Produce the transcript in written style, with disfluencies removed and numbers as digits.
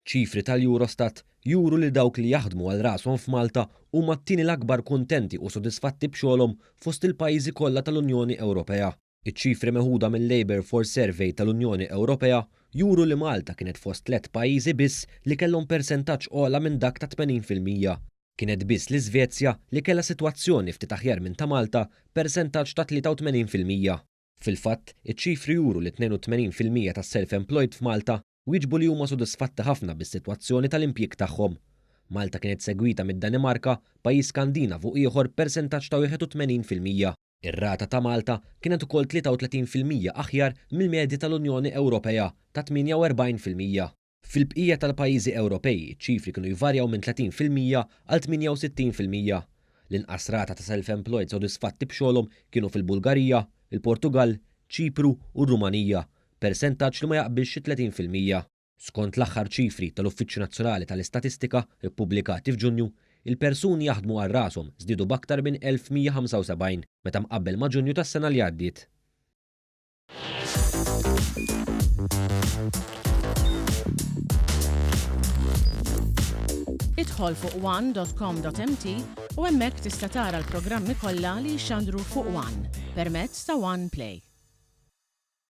ċifri tal-Eurostat juru li dawk li jaħdmu għal rashom f'Malta huma t-tieni l-akbar kuntenti u sodisfatti b'xogħolhom fost il-pajjiżi kollha tal-Unjoni Ewropea. Iċ-ċifri meħuda mill-Labour Force Survey tal-Unjoni Ewropea juru li Malta kienet fost 3 pajjiżi biss li kellhom persentaġġ ogħla minn dak ta' 80%. Kienet biss l-Iżvezja li kellha sitwazzjoni ftit aħjar minn ta' Malta persentaġġ ta' 83%. Fil-fatt, iċ-ċifri juru li 82% tas-self-employed f'Malta wieġbu li huma sodisfatti ħafna bis-sitwazzjoni tal-impjieg tagħhom. Malta kienet segwita mid-Danimarka, pajjiż Skandinavu ieħor persentaġġ ta' 81%. Ir-rata ta' Malta kienet ukoll 33% aħjar mill-medja tal-Unjoni Ewropea ta' 48%. Fil-bqija tal-pajjiżi Ewropej, ċifri kienu jvarjaw minn 30% għal 68%. L-inqas rata ta' self-employed sodisfatti b'xogħolhom kienu fil-Bulgarija, il-Portugal, Ċipru u r-Rumanija, persentaġġ li ma jaqbilx 30%. Skont l-aħħar ċifri tal-Uffiċċju Nazzjonali tal-Istatistika ippubblikati f'Ġunju, il-persuni jaħdmu għal rashom żdiedu b'aktar minn 1175 meta mqabbel ma' Ġunju tas-sena li għaddiet. Idħol fuq one.com.mt u hemmhekk tista' tara l-programmi kollha li jxandru fuq One permezz ta' One Play.